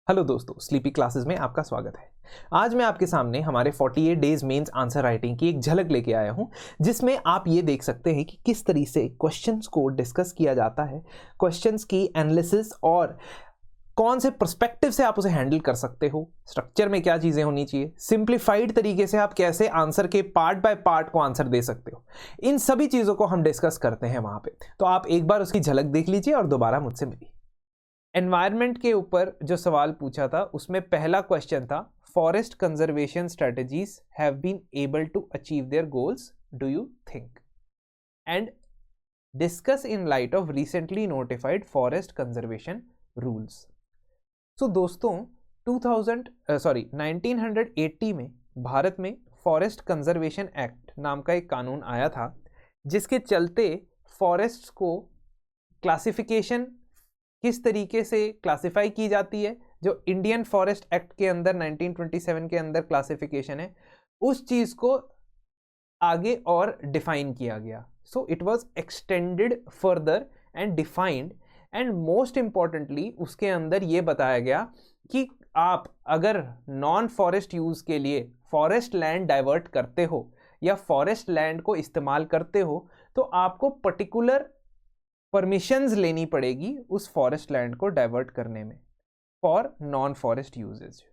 Hello दोस्तों, sleepy classes में आपका स्वागत है। आज मैं आपके सामने हमारे 48 डेज मेंस आंसर राइटिंग की एक झलक लेके आया हूं, जिसमें आप ये देख सकते हैं कि किस तरीके से क्वेश्चंस को डिस्कस किया जाता है, क्वेश्चंस की एनालिसिस और कौन से पर्सपेक्टिव से आप उसे हैंडल कर सकते हो, स्ट्रक्चर में क्या चीज़ें होनी चाहिए, सिंप्लीफाइड तरीके से आप कैसे आंसर के पार्ट बाय पार्ट को आंसर दे सकते हो। इन सभी चीज़ों को हम डिस्कस करते हैं वहाँ पे। तो आप एक बार उसकी झलक देख लीजिए और दोबारा मुझसे मिलिए। एनवायरनमेंट के ऊपर जो सवाल पूछा था उसमें पहला क्वेश्चन था, forest conservation strategies have been able to achieve their goals, do you think, and discuss in light of recently notified forest conservation rules. So दोस्तों 1980 में भारत में फॉरेस्ट कंजर्वेशन एक्ट नाम का एक कानून आया था, जिसके चलते फॉरेस्ट्स को क्लासिफिकेशन किस तरीके से क्लासिफाई की जाती है, जो इंडियन फॉरेस्ट एक्ट के अंदर 1927 के अंदर क्लासिफिकेशन है, उस चीज़ को आगे और डिफाइन किया गया। So it was extended further and defined, and most importantly उसके अंदर ये बताया गया कि आप अगर नॉन फॉरेस्ट यूज़ के लिए फॉरेस्ट लैंड डाइवर्ट करते हो या फॉरेस्ट लैंड को इस्तेमाल करते हो तो आपको पर्टिकुलर परमिशंस लेनी पड़ेगी उस फॉरेस्ट लैंड को डाइवर्ट करने में फॉर नॉन फॉरेस्ट यूजेज।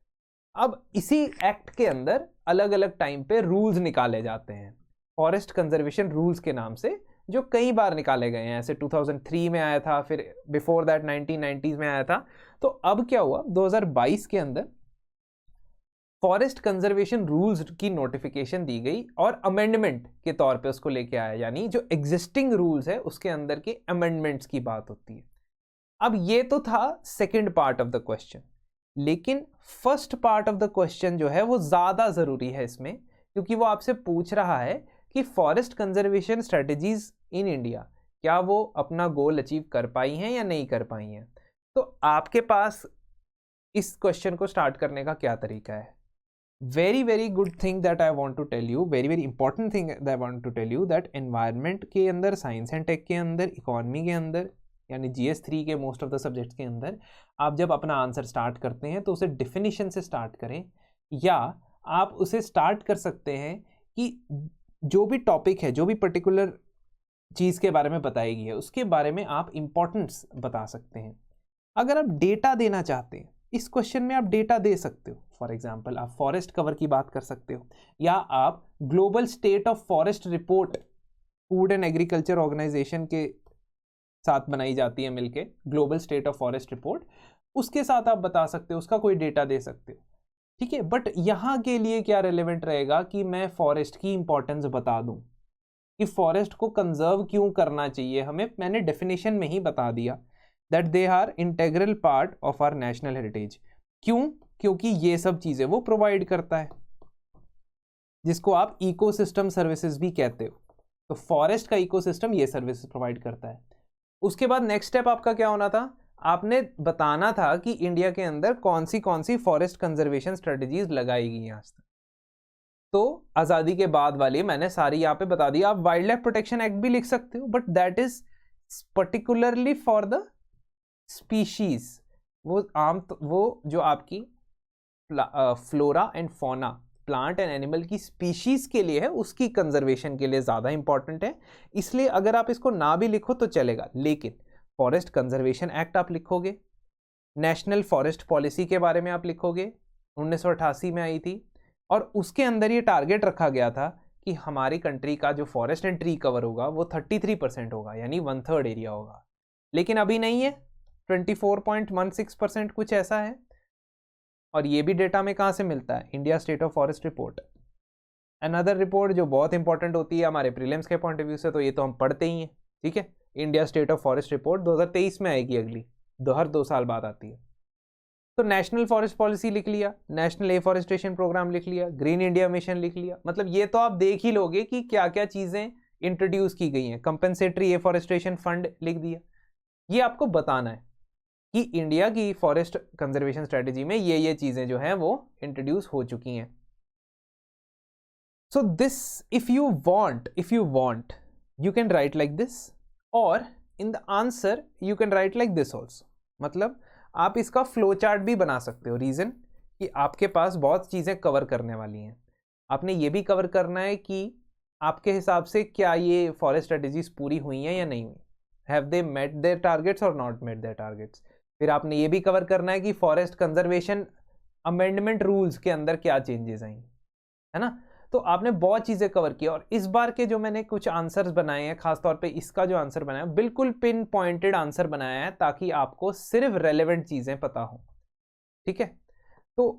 अब इसी एक्ट के अंदर अलग अलग टाइम पे रूल्स निकाले जाते हैं, फॉरेस्ट कंजर्वेशन रूल्स के नाम से, जो कई बार निकाले गए हैं। ऐसे 2003 में आया था, फिर बिफोर दैट 1990s में आया था। तो अब क्या हुआ, 2022 के अंदर फॉरेस्ट कंजर्वेशन रूल्स की नोटिफिकेशन दी गई और अमेंडमेंट के तौर पे उसको लेके आया, यानी जो एग्जिस्टिंग रूल्स है उसके अंदर के अमेंडमेंट्स की बात होती है। अब ये तो था second part of the question, लेकिन first part of the question जो है वो ज़्यादा ज़रूरी है इसमें, क्योंकि वो आपसे पूछ रहा है कि forest conservation strategies in India क्या वो अपना गोल अचीव कर पाई हैं या नहीं कर पाई हैं। तो आपके पास इस क्वेश्चन को स्टार्ट करने का क्या तरीका है? very good thing that I want to tell you, very important thing that I want to tell you, that environment के अंदर, साइंस एंड टेक के अंदर, इकोनॉमी के अंदर, यानी GS3 के मोस्ट ऑफ द सब्जेक्ट्स के अंदर आप जब अपना आंसर स्टार्ट करते हैं तो उसे डिफिनीशन से स्टार्ट करें, या आप उसे स्टार्ट कर सकते हैं कि जो भी टॉपिक है, जो भी पर्टिकुलर चीज़ के बारे में बताई गई है उसके बारे में आप इंपॉर्टेंस बता सकते हैं। अगर आप डेटा देना चाहते हैं, इस क्वेश्चन में आप डेटा दे सकते हो। फॉर एग्जाम्पल आप फॉरेस्ट कवर की बात कर सकते हो, या आप global state of forest report food and agriculture organisation के साथ बनाई जाती है मिलके, global state of forest report, उसके साथ आप बता सकते हो, उसका कोई डेटा दे सकते हो, ठीक है। बट यहाँ के लिए क्या रेलेवेंट रहेगा कि मैं फॉरेस्ट की इंपॉर्टेंस बता दूं कि फॉरेस्ट को कंजर्व क्यों करना चाहिए हमें। मैंने डेफिनेशन में ही बता दिया that they are integral part of our national heritage. क्यों? क्योंकि ये सब चीजें वो प्रोवाइड करता है, जिसको आप इकोसिस्टम सर्विसेज भी कहते हो। तो फॉरेस्ट का इकोसिस्टम ये सर्विसेज प्रोवाइड करता है। उसके बाद नेक्स्ट स्टेप आपका क्या होना था, आपने बताना था कि इंडिया के अंदर कौन सी फॉरेस्ट कंजर्वेशन स्ट्रेटजीज लगाई गई हैं आज तक। तो आज़ादी के बाद वाली मैंने सारी यहाँ पे बता दी। आप वाइल्ड लाइफ प्रोटेक्शन एक्ट भी लिख सकते हो, but that is particularly for the species, वो जो आपकी flora and fauna, plant and animal की स्पीशीज के लिए है, उसकी कंजर्वेशन के लिए ज़्यादा इंपॉर्टेंट है। इसलिए अगर आप इसको ना भी लिखो तो चलेगा, लेकिन फॉरेस्ट कंजर्वेशन एक्ट आप लिखोगे, नेशनल फॉरेस्ट पॉलिसी के बारे में आप लिखोगे, 1988 में आई थी, और उसके अंदर ये टारगेट रखा गया था कि हमारी कंट्री का जो फॉरेस्ट एंड ट्री कवर होगा वो 33% होगा, यानी 1/3 एरिया होगा। लेकिन अभी नहीं है, 24.16% कुछ ऐसा है। और ये भी डेटा में कहाँ से मिलता है? India state of forest report, another report जो बहुत इंपॉर्टेंट होती है हमारे प्रीलिम्स के पॉइंट ऑफ व्यू से, तो ये तो हम पढ़ते ही हैं, ठीक है। India state of forest report 2023 में आएगी, अगली हर 2 साल बाद आती है। तो नेशनल फॉरेस्ट पॉलिसी लिख लिया, नेशनल एफॉरेस्टेशन प्रोग्राम लिख लिया, ग्रीन इंडिया मिशन लिख लिया, मतलब ये तो आप देख ही लोगे कि क्या क्या चीज़ें इंट्रोड्यूस की गई हैं। कंपेंसेटरी एफॉरेस्टेशन फंड लिख दिया। ये आपको बताना है कि इंडिया की फॉरेस्ट कंजर्वेशन स्ट्रेटजी में ये चीज़ें जो हैं वो इंट्रोड्यूस हो चुकी हैं। So this, if you want you can write like this, or in the answer you can write like this also। मतलब आप इसका फ्लो चार्ट भी बना सकते हो। रीज़न कि आपके पास बहुत चीज़ें कवर करने वाली हैं। आपने ये भी कवर करना है कि आपके हिसाब से क्या ये फॉरेस्ट स्ट्रेटेजीज पूरी हुई हैं या नहीं हुई, have they met their targets और नॉट मेट देयर टारगेट्स। फिर आपने ये भी कवर करना है कि फॉरेस्ट कंजर्वेशन अमेंडमेंट रूल्स के अंदर क्या चेंजेस आई, है ना। तो आपने बहुत चीज़ें कवर की। और इस बार के जो मैंने कुछ आंसर्स बनाए हैं, खासतौर पे इसका जो आंसर बनाया बिल्कुल पिन पॉइंटेड आंसर बनाया है ताकि आपको सिर्फ रेलेवेंट चीज़ें पता हो, ठीक है। तो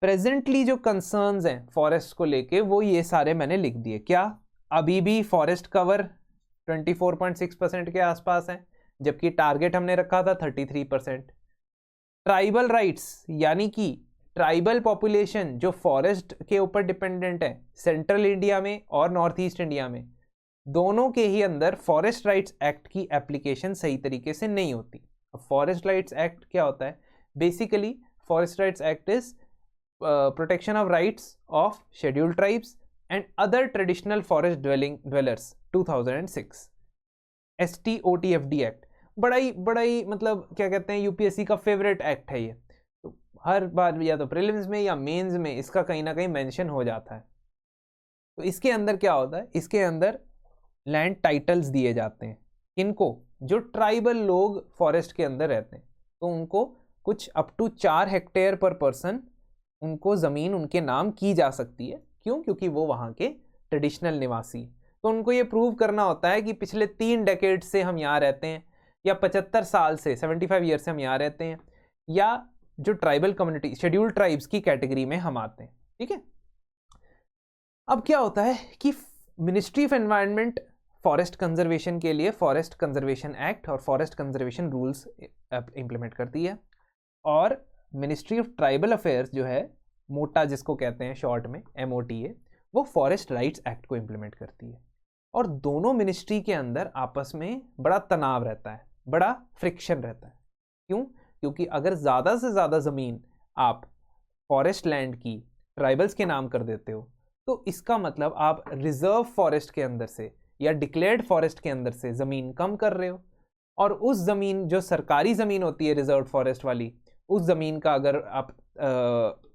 प्रेजेंटली जो कंसर्न्स हैं फॉरेस्ट को लेके वो ये सारे मैंने लिख दिए। क्या अभी भी फॉरेस्ट कवर 24.6% के आसपास है, जबकि टारगेट हमने रखा था 33%। ट्राइबल राइट्स यानी कि ट्राइबल पॉपुलेशन जो फॉरेस्ट के ऊपर डिपेंडेंट है सेंट्रल इंडिया में और नॉर्थ ईस्ट इंडिया में, दोनों के ही अंदर फॉरेस्ट राइट्स एक्ट की एप्लीकेशन सही तरीके से नहीं होती। फॉरेस्ट राइट्स एक्ट क्या होता है? Basically forest rights act is protection of rights of scheduled tribes and other traditional forest dwellers 2006 STOTFD act. बड़ा ही मतलब क्या कहते हैं, यूपीएससी का फेवरेट एक्ट है ये। तो हर बार या तो प्रीलिम्स में या मेंस में इसका कहीं ना कहीं मेंशन हो जाता है। तो इसके अंदर क्या होता है, इसके अंदर लैंड टाइटल्स दिए जाते हैं किनको? जो ट्राइबल लोग फॉरेस्ट के अंदर रहते हैं, तो उनको कुछ अप टू 4 हेक्टेयर पर पर्सन उनको ज़मीन उनके नाम की जा सकती है। क्यों? क्योंकि वो वहाँ के ट्रेडिशनल निवासी। तो उनको ये प्रूव करना होता है कि पिछले 3 डेकेड से हम यहाँ रहते हैं, या 75 साल से 75 ईयर से हम यहाँ रहते हैं, या जो ट्राइबल कम्युनिटी शेड्यूल्ड ट्राइब्स की कैटेगरी में हम आते हैं, ठीक है। अब क्या होता है कि ministry of environment forest conservation के लिए फॉरेस्ट कंजर्वेशन एक्ट और फॉरेस्ट कंजर्वेशन रूल्स इंप्लीमेंट करती है, और मिनिस्ट्री ऑफ ट्राइबल अफेयर्स जो है, मोटा जिसको कहते हैं शॉर्ट में MOTA, वो फॉरेस्ट राइट्स एक्ट को इंप्लीमेंट करती है। और दोनों मिनिस्ट्री के अंदर आपस में बड़ा तनाव रहता है, बड़ा फ्रिक्शन रहता है। क्यों? क्योंकि अगर ज़्यादा से ज़्यादा ज़मीन आप फॉरेस्ट लैंड की ट्राइबल्स के नाम कर देते हो, तो इसका मतलब आप रिजर्व फॉरेस्ट के अंदर से या डिक्लेयर्ड फॉरेस्ट के अंदर से ज़मीन कम कर रहे हो। और उस ज़मीन जो सरकारी ज़मीन होती है रिजर्व फॉरेस्ट वाली, उस ज़मीन का अगर आप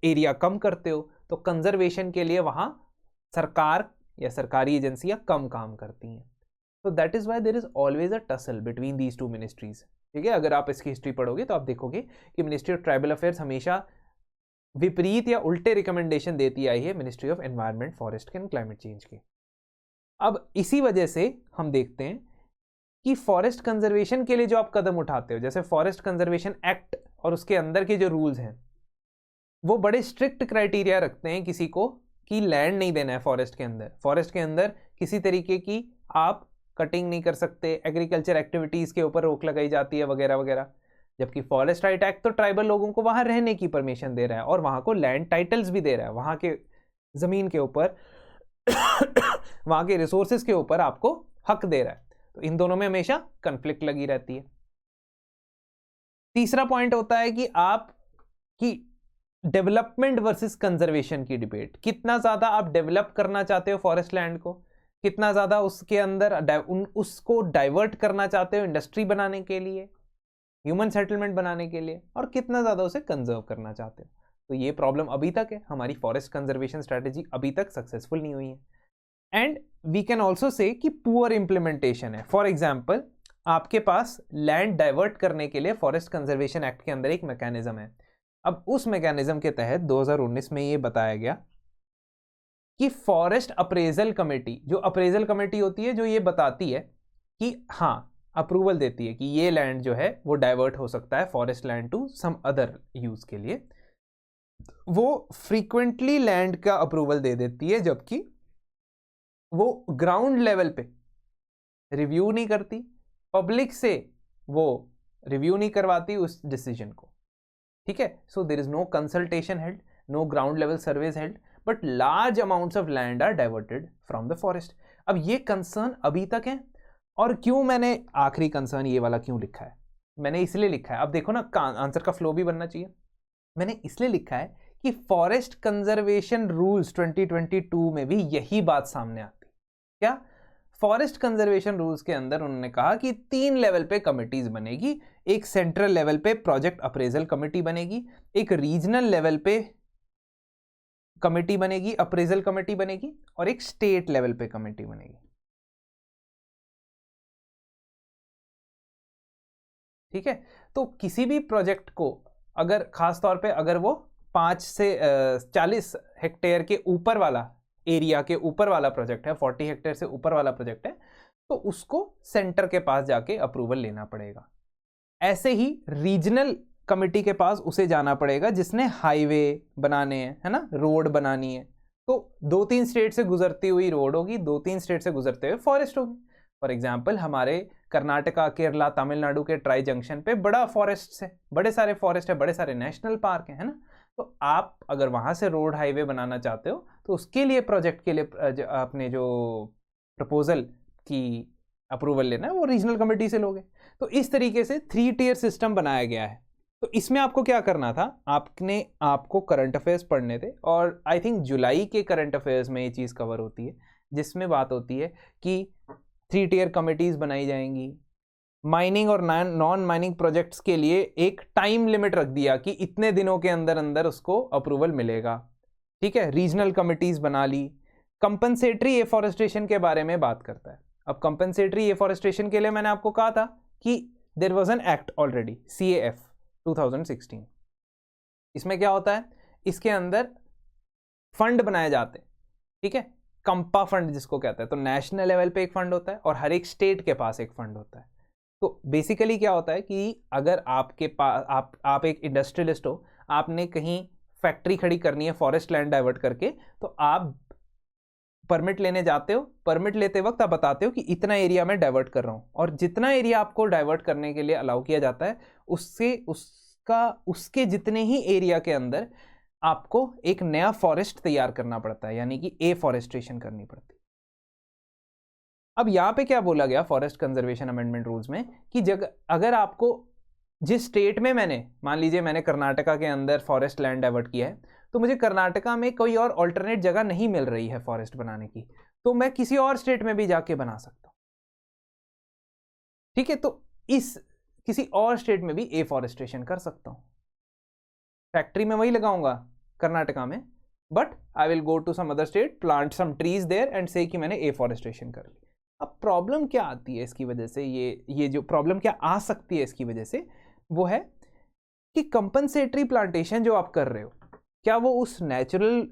एरिया कम करते हो तो कंजर्वेशन के लिए वहाँ सरकार या सरकारी एजेंसियाँ कम काम करती हैं। तो that is why there is always a tussle between these 2 ministries, ठीक है। अगर आप इसकी हिस्ट्री पढ़ोगे तो आप देखोगे कि मिनिस्ट्री ऑफ ट्राइबल अफेयर्स हमेशा विपरीत या उल्टे रिकमेंडेशन देती आई है ministry of environment, forest and climate change के। अब इसी वजह से हम देखते हैं कि फॉरेस्ट कंजर्वेशन के लिए जो आप कदम उठाते हो, जैसे फॉरेस्ट कंजर्वेशन एक्ट और उसके अंदर के जो रूल्स हैं, वो बड़े स्ट्रिक्ट क्राइटेरिया रखते हैं किसी को कि लैंड नहीं देना है फॉरेस्ट के अंदर। फॉरेस्ट के अंदर किसी तरीके की आप कटिंग नहीं कर सकते, एग्रीकल्चर एक्टिविटीज़ के ऊपर रोक लगाई जाती है वगैरह वगैरह। जबकि फॉरेस्ट राइट एक्ट तो ट्राइबल लोगों को वहाँ रहने की परमिशन दे रहा है और वहाँ को लैंड टाइटल्स भी दे रहा है, वहाँ के ज़मीन के ऊपर वहाँ के रिसोर्सेज के ऊपर आपको हक दे रहा है। तो इन दोनों में हमेशा कन्फ्लिक्ट लगी रहती है। तीसरा पॉइंट होता है कि आप की डेवलपमेंट वर्सेस कंजर्वेशन की डिबेट। कितना ज़्यादा आप डेवलप करना चाहते हो फॉरेस्ट लैंड को, कितना ज़्यादा उसके अंदर उसको डाइवर्ट करना चाहते हो इंडस्ट्री बनाने के लिए, ह्यूमन सेटलमेंट बनाने के लिए, और कितना ज़्यादा उसे कंजर्व करना चाहते हो। तो ये प्रॉब्लम अभी तक है, हमारी फॉरेस्ट कंजर्वेशन स्ट्रैटेजी अभी तक सक्सेसफुल नहीं हुई है। And we can also say कि पुअर इंप्लीमेंटेशन है। फॉर एग्जाम्पल, आपके पास लैंड डाइवर्ट करने के लिए फॉरेस्ट कंजर्वेशन एक्ट के अंदर एक मैकेनिज्म है। अब उस मैकेनिज्म के तहत 2019 में ये बताया गया कि फॉरेस्ट अप्रेजल कमेटी, जो अप्रेजल कमेटी होती है जो ये बताती है कि हाँ, अप्रूवल देती है कि ये लैंड जो है वो डाइवर्ट हो सकता है forest land to some other use के लिए, वो फ्रीक्वेंटली लैंड का अप्रूवल दे देती है, जबकि वो ग्राउंड लेवल पे रिव्यू नहीं करती, पब्लिक से वो रिव्यू नहीं करवाती उस डिसीजन को, ठीक है। So there is no consultation held, no ground level surveys held, but large amounts of land are diverted from the forest. अब ये कंसर्न अभी तक है। और क्यों मैंने आखिरी कंसर्न ये वाला क्यों लिखा है? मैंने इसलिए लिखा है, अब देखो ना, आंसर का फ्लो भी बनना चाहिए। मैंने इसलिए लिखा है कि फॉरेस्ट कंजर्वेशन रूल्स 2022 में भी यही बात सामने आती। क्या? फॉरेस्ट कंजर्वेशन रूल्स के अंदर उन्होंने कहा कि 3 लेवल पे कमिटीज बनेगी। एक सेंट्रल लेवल पे प्रोजेक्ट अप्रेजल कमेटी बनेगी, एक रीजनल लेवल पे कमेटी बनेगी, अप्रेजल कमेटी बनेगी, और एक स्टेट लेवल पे कमेटी बनेगी। ठीक है, तो किसी भी प्रोजेक्ट को अगर खास तौर पे अगर वो 5 से 40 हेक्टेयर के ऊपर वाला एरिया के ऊपर वाला प्रोजेक्ट है, 40 हेक्टेयर से ऊपर वाला प्रोजेक्ट है, तो उसको सेंटर के पास जाके अप्रूवल लेना पड़ेगा। ऐसे ही रीजनल कमिटी के पास उसे जाना पड़ेगा जिसने हाईवे बनाने हैं, है ना, रोड बनानी है। तो 2-3 स्टेट से गुजरती हुई रोड होगी, 2-3 स्टेट से गुजरते हुए फॉरेस्ट होगी। फॉर एग्जाम्पल हमारे कर्नाटका, केरला, तमिलनाडु के ट्राई जंक्शन पे बड़ा फॉरेस्ट है, बड़े सारे फॉरेस्ट है, बड़े सारे नेशनल पार्क है ना। तो आप अगर वहां से रोड हाईवे बनाना चाहते हो तो उसके लिए प्रोजेक्ट के लिए अपने जो प्रपोजल की अप्रूवल लेना है वो रीजनल कमेटी से लोगे। तो इस तरीके से 3 टियर सिस्टम बनाया गया है। तो इसमें आपको क्या करना था, आपको करंट अफेयर्स पढ़ने थे, और आई थिंक जुलाई के करंट अफेयर्स में ये चीज़ कवर होती है, जिसमें बात होती है कि 3 टियर कमिटीज बनाई जाएंगी। माइनिंग और नॉन माइनिंग प्रोजेक्ट्स के लिए एक टाइम लिमिट रख दिया कि इतने दिनों के अंदर अंदर उसको अप्रूवल मिलेगा। ठीक है, रीजनल कमिटीज बना ली। कंपनसेटरी एफॉरेस्टेशन के बारे में बात करता है। अब कंपनसेटरी एफॉरेस्टेशन के लिए मैंने आपको कहा था कि there was an act already, CAF 2016। इसमें क्या होता है, इसके अंदर फंड बनाए जाते हैं। ठीक है, कंपा फंड जिसको कहते हैं। तो नेशनल लेवल पे एक फंड होता है और हर एक स्टेट के पास एक फंड होता है। तो बेसिकली क्या होता है कि अगर आपके पास आप एक इंडस्ट्रियलिस्ट हो, आपने कहीं फैक्ट्री खड़ी करनी है फॉरेस्ट लैंड डाइवर्ट करके, तो आप परमिट लेने जाते हो। परमिट लेते वक्त आप बताते हो कि इतना एरिया में डाइवर्ट कर रहा हूं, और जितना एरिया आपको डाइवर्ट करने के लिए अलाउ किया जाता है उसके जितने ही एरिया के अंदर आपको एक नया फॉरेस्ट तैयार करना पड़ता है, यानी कि एफॉरेस्ट्रेशन करनी पड़ती है। अब यहां पे क्या बोला गया फॉरेस्ट कंजर्वेशन अमेंडमेंट रूल्स में कि अगर आपको जिस स्टेट में मान लीजिए मैंने कर्नाटका के अंदर फॉरेस्ट लैंड डाइवर्ट किया है, तो मुझे कर्नाटका में कोई और ऑल्टरनेट जगह नहीं मिल रही है फॉरेस्ट बनाने की, तो मैं किसी और स्टेट में भी जाके बना सकता हूं। ठीक है, तो किसी और स्टेट में भी एफॉरेस्ट्रेशन कर सकता हूं। फैक्ट्री में वही लगाऊंगा कर्नाटका में, but I will go to some other state, plant some trees there and say कि मैंने एफॉरेस्ट्रेशन कर ली। अब प्रॉब्लम क्या आती है इसकी वजह से, ये जो प्रॉब्लम क्या आ सकती है इसकी वजह से, वो है कि कंपनसेटरी प्लांटेशन जो आप कर रहे हो, क्या वो उस नेचुरल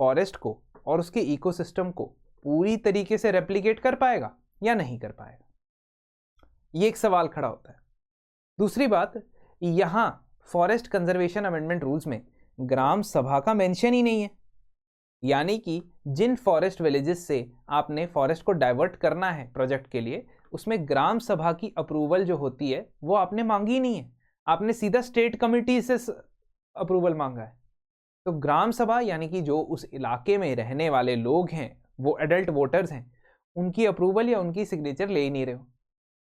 फॉरेस्ट को और उसके इकोसिस्टम को पूरी तरीके से रेप्लिकेट कर पाएगा या नहीं कर पाएगा, ये एक सवाल खड़ा होता है। दूसरी बात, यहां फॉरेस्ट कंजर्वेशन अमेंडमेंट रूल्स में ग्राम सभा का मेंशन ही नहीं है, यानी कि जिन फॉरेस्ट विलेजेस से आपने फॉरेस्ट को डाइवर्ट करना है प्रोजेक्ट के लिए, उसमें ग्राम सभा की अप्रूवल जो होती है वो आपने मांगी नहीं है, आपने सीधा स्टेट कमिटी से अप्रूवल मांगा है। तो ग्राम सभा यानी कि जो उस इलाके में रहने वाले लोग हैं, वो एडल्ट वोटर्स हैं, उनकी अप्रूवल या उनकी सिग्नेचर ले ही नहीं रहे हो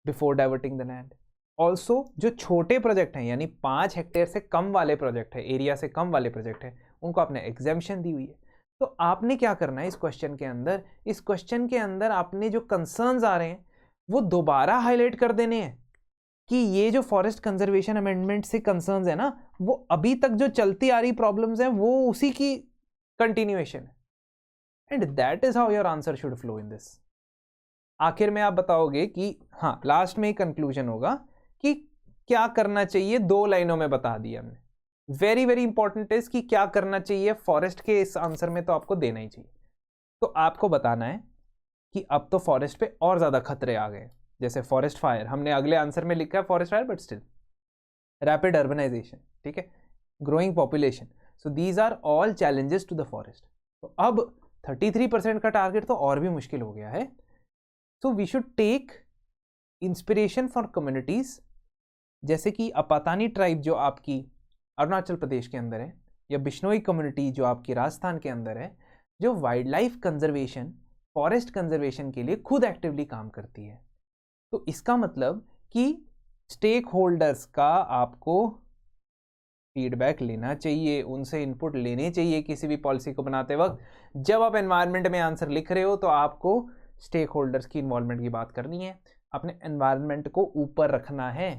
before diverting the land. Also जो छोटे प्रोजेक्ट हैं, यानी 5 हेक्टेयर से कम वाले प्रोजेक्ट है, एरिया से कम वाले प्रोजेक्ट है, उनको आपने एग्जेम्पशन दी हुई है। तो आपने क्या करना है इस क्वेश्चन के अंदर आपने जो कंसर्न्स आ रहे हैं वो दोबारा हाईलाइट कर देने हैं कि ये जो फॉरेस्ट कंजर्वेशन अमेंडमेंट से कंसर्न्स है ना, वो अभी तक जो चलती आ रही प्रॉब्लम्स हैं वो उसी की कंटिन्यूएशन है, and that is how your answer should flow in this. आखिर में आप बताओगे कि हाँ, लास्ट में कंक्लूजन होगा कि क्या करना चाहिए, 2 लाइनों में बता दिया हमने। वेरी वेरी इंपॉर्टेंट इज कि क्या करना चाहिए फॉरेस्ट के इस आंसर में तो आपको देना ही चाहिए। तो आपको बताना है कि अब तो फॉरेस्ट पे और ज्यादा खतरे आ गए, जैसे फॉरेस्ट फायर, हमने अगले आंसर में लिखा है forest fire, but still rapid urbanisation, ठीक है, growing population, so these are all challenges to the forest. तो अब 33% का टारगेट तो और भी मुश्किल हो गया है। So we should take inspiration for communities, जैसे कि अपातानी ट्राइब जो आपकी अरुणाचल प्रदेश के अंदर है, या बिश्नोई कम्युनिटी जो आपकी राजस्थान के अंदर है, जो wild life conservation, forest conservation के लिए खुद एक्टिवली काम करती है। तो इसका मतलब कि स्टेक होल्डर्स का आपको फीडबैक लेना चाहिए, उनसे इनपुट लेने चाहिए किसी भी पॉलिसी को बनाते वक्त। जब आप एनवायरनमेंट में आंसर लिख रहे हो तो आपको स्टेक होल्डर्स की इन्वॉल्वमेंट की बात करनी है, अपने एनवायरनमेंट को ऊपर रखना है।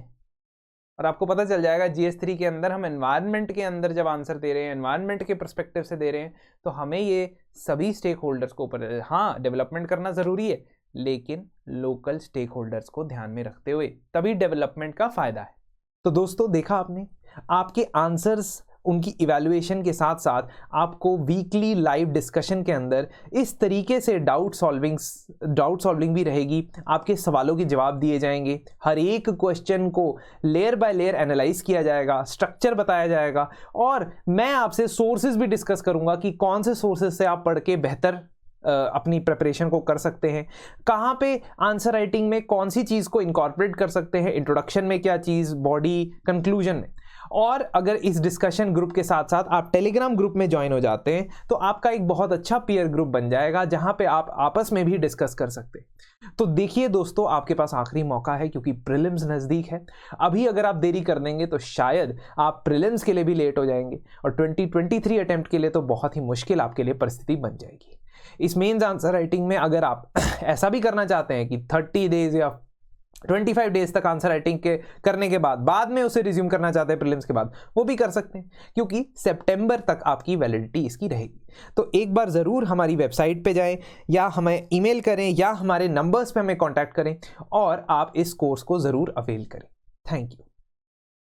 और आपको पता चल जाएगा GS3 के अंदर हम एनवायरनमेंट के अंदर जब आंसर दे रहे हैं, एनवायरनमेंट के पर्सपेक्टिव से दे रहे हैं, तो हमें ये सभी स्टेक होल्डर्स को ऊपर, हाँ डेवलपमेंट करना ज़रूरी है लेकिन लोकल स्टेक होल्डर्स को ध्यान में रखते हुए, तभी डेवलपमेंट का फ़ायदा है। तो दोस्तों देखा आपने, आपके आंसर्स उनकी इवैल्यूएशन के साथ साथ आपको वीकली लाइव डिस्कशन के अंदर इस तरीके से डाउट सॉल्विंग भी रहेगी, आपके सवालों के जवाब दिए जाएंगे, हर एक क्वेश्चन को लेयर बाय लेयर एनालाइज किया जाएगा, स्ट्रक्चर बताया जाएगा, और मैं आपसे सोर्सेज भी डिस्कस करूंगा कि कौन से सोर्सेज से आप पढ़ के बेहतर अपनी प्रिपरेशन को कर सकते हैं, कहाँ पे आंसर राइटिंग में कौन सी चीज़ को इनकॉर्पोरेट कर सकते हैं, इंट्रोडक्शन में क्या चीज़, बॉडी, कंक्लूजन में। और अगर इस डिस्कशन ग्रुप के साथ साथ आप टेलीग्राम ग्रुप में ज्वाइन हो जाते हैं तो आपका एक बहुत अच्छा पीयर ग्रुप बन जाएगा जहां पे आप आपस में भी डिस्कस कर सकते हैं। तो देखिए दोस्तों, आपके पास आखिरी मौका है क्योंकि प्रीलिम्स नज़दीक है। अभी अगर आप देरी कर देंगे तो शायद आप प्रीलिम्स के लिए भी लेट हो जाएंगे और 2023 अटेम्प्ट के लिए तो बहुत ही मुश्किल आपके लिए परिस्थिति बन जाएगी। इस मेंस आंसर राइटिंग में अगर आप ऐसा भी करना चाहते हैं कि 30 डेज या 25 डेज तक आंसर राइटिंग के करने के बाद में उसे रिज्यूम करना चाहते हैं प्रीलिम्स के बाद, वो भी कर सकते हैं क्योंकि सितंबर तक आपकी वैलिडिटी इसकी रहेगी। तो एक बार ज़रूर हमारी वेबसाइट पे जाएं या हमें ईमेल करें या हमारे नंबर्स पे हमें कांटेक्ट करें और आप इस कोर्स को ज़रूर अवेल करें। Thank you.